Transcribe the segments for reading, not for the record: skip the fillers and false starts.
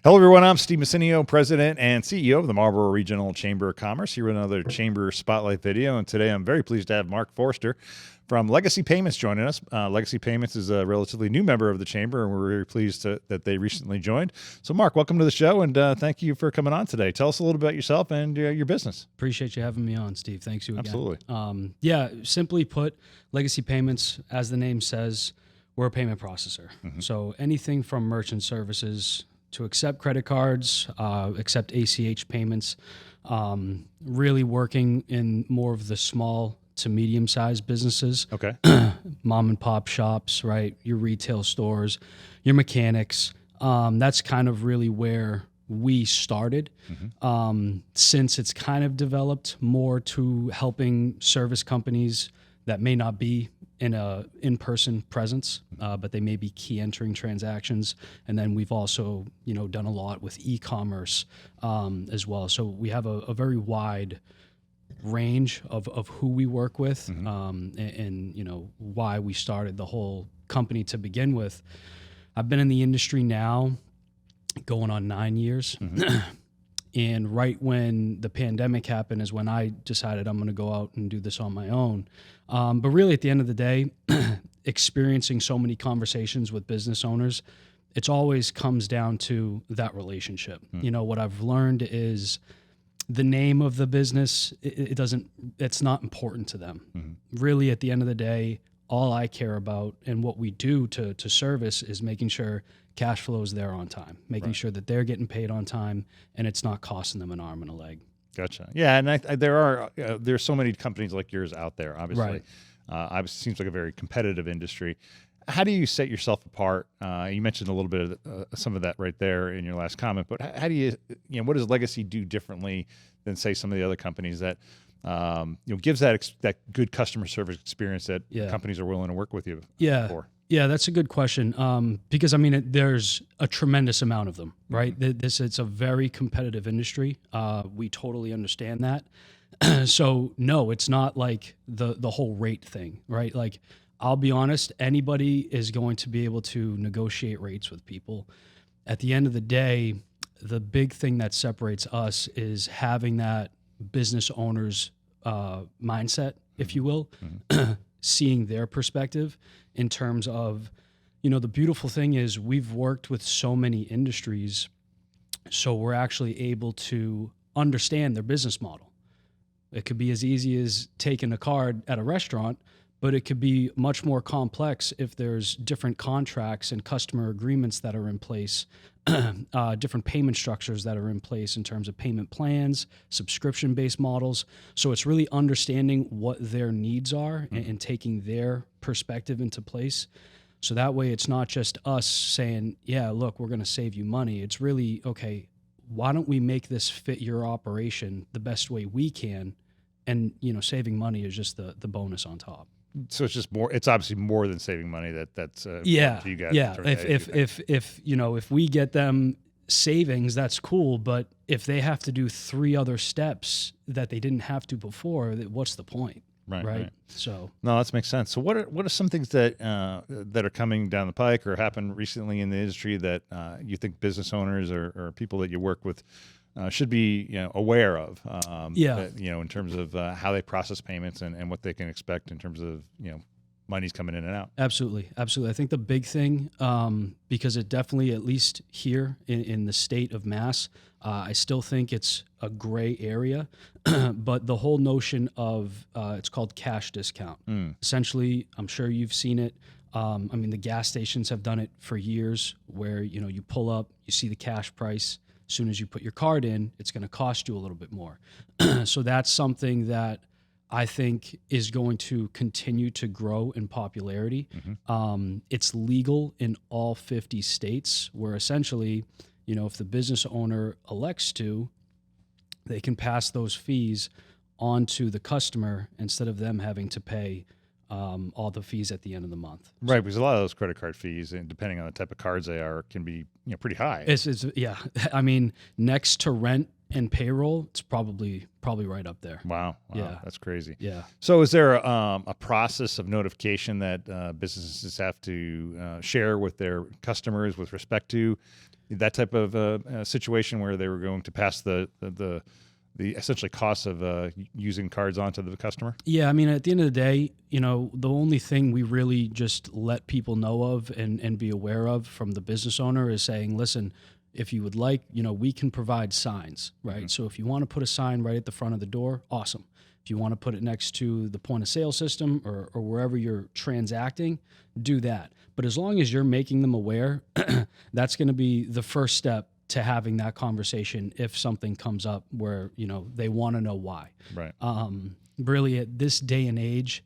Hello, everyone. I'm Steve Messinio, President and CEO of the Marlborough Regional Chamber of Commerce, here with another Chamber Spotlight video. And today I'm very pleased to have Mark Forster from Legacy Payments joining us. Legacy Payments is a relatively new member of the Chamber, and we're very pleased that they recently joined. So, Mark, welcome to the show, and thank you for coming on today. Tell us a little about yourself and your business. Appreciate you having me on, Steve. Thanks you again. Absolutely. Yeah, simply put, Legacy Payments, as the name says, we're a payment processor. Mm-hmm. So anything from merchant services to accept credit cards, accept ACH payments, really working in more of the small to medium-sized businesses. Okay. Mom and pop shops, right? Your retail stores, your mechanics. That's kind of really where we started. Mm-hmm. Since it's kind of developed more to helping service companies that may not be in a in-person presence, but they may be key entering transactions. And then we've also, done a lot with e-commerce as well. So we have a very wide range of who we work with, Mm-hmm. and why we started the whole company to begin with. I've been in the industry now going on 9 years. Mm-hmm. And right when the pandemic happened is when I decided I'm going to go out and do this on my own. But really, at the end of the day, experiencing so many conversations with business owners, it always comes down to that relationship. Mm-hmm. What I've learned is the name of the business, it's not important to them. Mm-hmm. Really, at the end of the day, all I care about and what we do to service is making sure cash flow is there on time, making Right. sure that they're getting paid on time and it's not costing them an arm and a leg. Gotcha. Yeah, and there's so many companies like yours out there. Obviously, Right. Obviously, seems like a very competitive industry. How do you set yourself apart? You mentioned a little bit of some of that right there in your last comment, but how do you what does Legacy do differently than say some of the other companies that gives that good customer service experience that companies are willing to work with you for? Yeah, that's a good question. Because there's a tremendous amount of them, right? Mm-hmm. It's a very competitive industry. We totally understand that. So no, it's not like the whole rate thing, right? Like, I'll be honest, anybody is going to be able to negotiate rates with people. At the end of the day, the big thing that separates us is having that business owner's mindset, if you will, seeing their perspective in terms of, the beautiful thing is we've worked with so many industries, so we're actually able to understand their business model. It could be as easy as taking a card at a restaurant, but it could be much more complex if there's different contracts and customer agreements that are in place, different payment structures that are in place in terms of payment plans, subscription-based models. So it's really understanding what their needs are and taking their perspective into place. So that way it's not just us saying, yeah, look, we're going to save you money. It's really, okay, why don't we make this fit your operation the best way we can? And, saving money is just the bonus on top. So it's just more. It's obviously more than saving money. That's for you guys. Yeah. If we get them savings, that's cool. But if they have to do 3 other steps that they didn't have to before, what's the point? Right. So no, that makes sense. So what are some things that are coming down the pike or happened recently in the industry that you think business owners or people that you work with should be aware of? In terms of how they process payments and what they can expect in terms of money's coming in and out. Absolutely. I think the big thing, because it definitely, at least here in the state of Mass, I still think it's a gray area, but the whole notion of it's called cash discount. Essentially, I'm sure you've seen it. The gas stations have done it for years, where you pull up, you see the cash price. As soon as you put your card in, it's going to cost you a little bit more. So that's something that I think is going to continue to grow in popularity. Mm-hmm. It's legal in all 50 states, where essentially, if the business owner elects to, they can pass those fees on to the customer instead of them having to pay all the fees at the end of the month. Right, because a lot of those credit card fees, and depending on the type of cards they are, can be pretty high. Yeah. Next to rent and payroll, it's probably right up there. Wow. Yeah. That's crazy. Yeah. So is there a process of notification that businesses have to share with their customers with respect to that type of situation where they were going to pass the essentially costs of using cards onto the customer? Yeah, I mean, at the end of the day, the only thing we really just let people know of and be aware of from the business owner is saying, listen, if you would like, we can provide signs, right? Mm-hmm. So if you want to put a sign right at the front of the door, awesome. If you want to put it next to the point of sale system or wherever you're transacting, do that. But as long as you're making them aware, that's going to be the first step to having that conversation if something comes up where, they want to know why. Right. Really, at this day and age,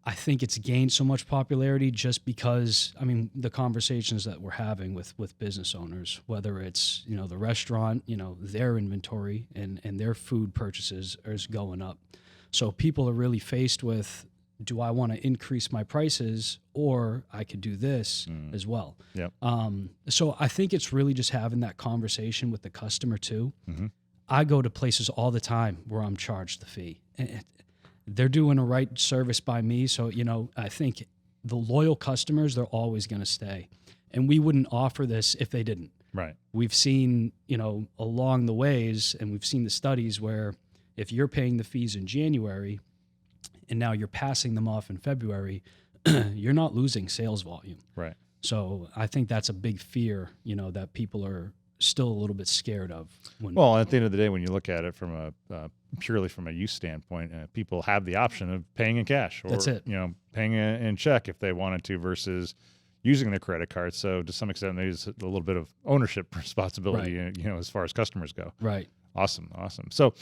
I think it's gained so much popularity just because, the conversations that we're having with business owners, whether it's, the restaurant, their inventory and their food purchases is going up. So people are really faced with, do I want to increase my prices or I could do this as well? Yep. So I think it's really just having that conversation with the customer too. Mm-hmm. I go to places all the time where I'm charged the fee. They're doing a right service by me. So, I think the loyal customers, they're always going to stay. And we wouldn't offer this if they didn't. Right. We've seen, along the ways, and we've seen the studies where if you're paying the fees in January and now you're passing them off in February, you're not losing sales volume. Right. So I think that's a big fear, that people are still a little bit scared of. Well, at the end of the day, when you look at it from purely from a use standpoint, people have the option of paying in cash or That's it. Paying in check if they wanted to versus using their credit card. So to some extent, there's a little bit of ownership responsibility, Right. As far as customers go. Right. Awesome. So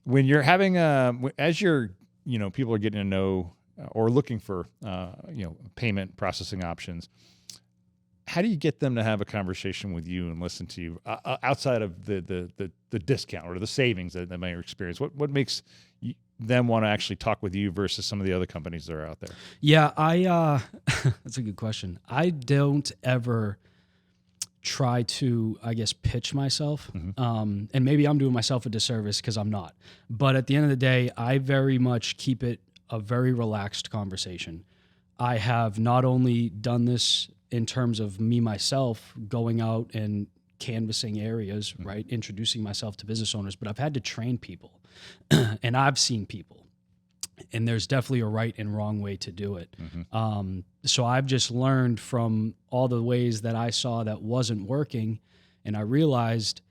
when you're having as you're people are getting to know or looking for payment processing options, how do you get them to have a conversation with you and listen to you outside of the discount or the savings that they may experience? What makes them want to actually talk with you versus some of the other companies that are out there? Yeah, that's a good question. I don't ever try to, pitch myself. Mm-hmm. And maybe I'm doing myself a disservice because I'm not. But at the end of the day, I very much keep it a very relaxed conversation. I have not only done this in terms of me, myself, going out and canvassing areas, Mm-hmm. right? Introducing myself to business owners, but I've had to train people and I've seen people. And there's definitely a right and wrong way to do it. Mm-hmm. So I've just learned from all the ways that I saw that wasn't working. And I realized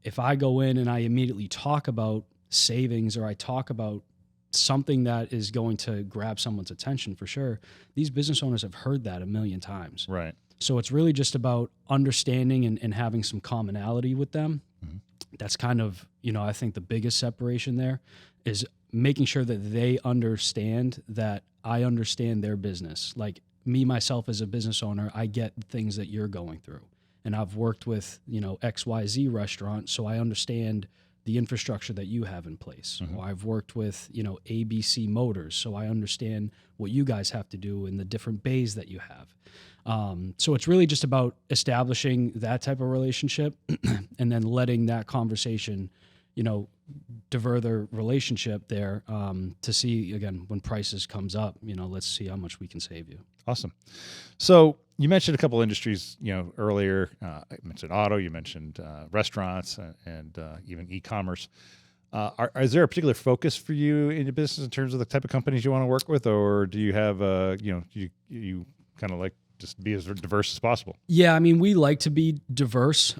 if I go in and I immediately talk about savings or I talk about something that is going to grab someone's attention for sure, these business owners have heard that a million times. Right. So it's really just about understanding and having some commonality with them. Mm-hmm. That's kind of, I think the biggest separation there is making sure that they understand that I understand their business. Like me, myself as a business owner, I get things that you're going through. And I've worked with, XYZ restaurant, so I understand the infrastructure that you have in place. Mm-hmm. Or I've worked with, ABC Motors, so I understand what you guys have to do in the different bays that you have. So it's really just about establishing that type of relationship and then letting that conversation, divert the relationship there to see, again, when prices comes up, let's see how much we can save you. Awesome. So you mentioned a couple industries, earlier. I mentioned auto, you mentioned restaurants, and even e-commerce. Is there a particular focus for you in your business in terms of the type of companies you want to work with, or do you have, you kind of like just be as diverse as possible? Yeah, we like to be diverse.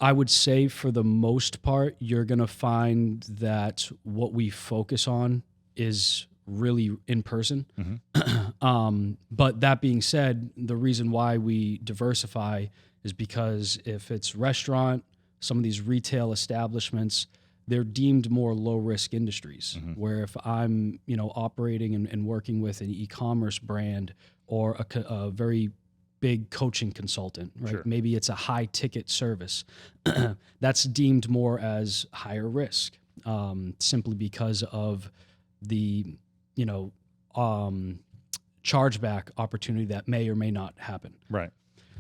I would say for the most part, you're going to find that what we focus on is really in person. Mm-hmm. But that being said, the reason why we diversify is because if it's restaurant, some of these retail establishments, they're deemed more low risk industries. Mm-hmm. Where if I'm, operating and working with an e-commerce brand or a very big coaching consultant, right? Sure. Maybe it's a high ticket service that's deemed more as higher risk, simply because of the, chargeback opportunity that may or may not happen. Right.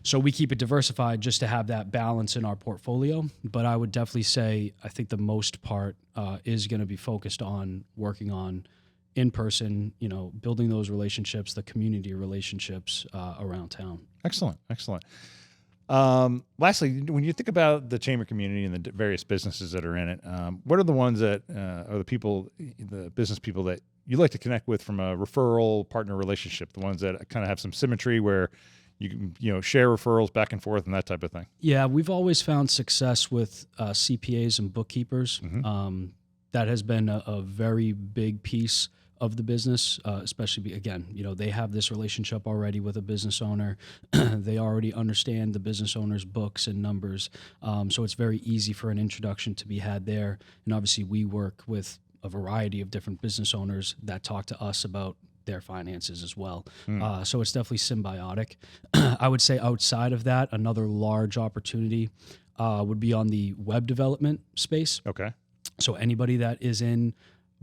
So we keep it diversified just to have that balance in our portfolio. But I would definitely say, I think the most part is going to be focused on working on in person, building those relationships, the community relationships around town. Excellent. Lastly, when you think about the chamber community and the various businesses that are in it, what are the ones that are the business people that you like to connect with from a referral partner relationship? The ones that kind of have some symmetry where you can, share referrals back and forth and that type of thing. Yeah, we've always found success with CPAs and bookkeepers. That has been a very big piece of the business, especially again, they have this relationship already with a business owner. They already understand the business owner's books and numbers. So it's very easy for an introduction to be had there. And obviously we work with a variety of different business owners that talk to us about their finances as well. So it's definitely symbiotic. I would say outside of that, another large opportunity would be on the web development space. Okay. So anybody that is in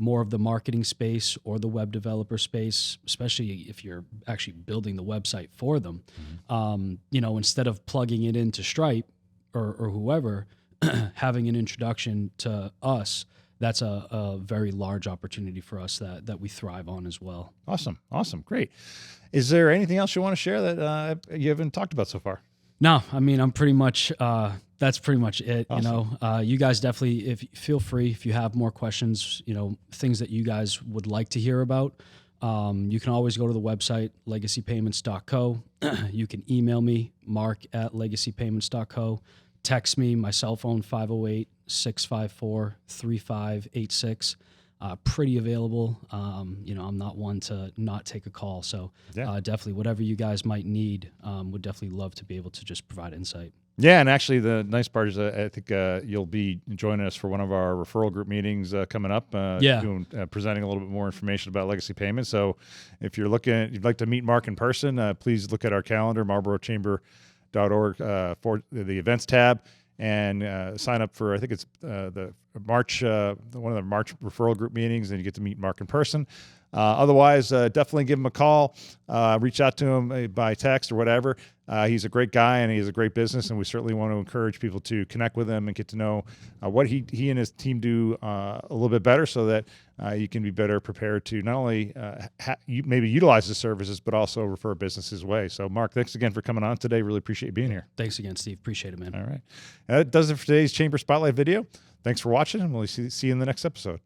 more of the marketing space or the web developer space, especially if you're actually building the website for them, instead of plugging it into Stripe or whoever, having an introduction to us, that's a very large opportunity for us that we thrive on as well. Awesome. Great. Is there anything else you want to share that you haven't talked about so far? No, I mean, I'm pretty much, that's pretty much it. Awesome. You guys definitely, feel free, if you have more questions, things that you guys would like to hear about, you can always go to the website, legacypayments.co. You can email me, mark@legacypayments.co. Text me, my cell phone, 508-654-3586. Pretty available. I'm not one to not take a call. So definitely whatever you guys might need, would definitely love to be able to just provide insight. Yeah, and actually the nice part is I think you'll be joining us for one of our referral group meetings coming up, presenting a little bit more information about Legacy Payments. So if you'd like to meet Mark in person, please look at our calendar, marlboroughchamber.org, for the events tab, and sign up for, I think it's the March, one of the March referral group meetings, and you get to meet Mark in person. Otherwise, definitely give him a call, reach out to him by text or whatever. He's a great guy and he has a great business, and we certainly want to encourage people to connect with him and get to know what he and his team do a little bit better, so that you can be better prepared to not only maybe utilize the services, but also refer business his way. So, Mark, thanks again for coming on today. Really appreciate you being here. Thanks again, Steve. Appreciate it, man. All right. That does it for today's Chamber Spotlight video. Thanks for watching, and we'll see you in the next episode.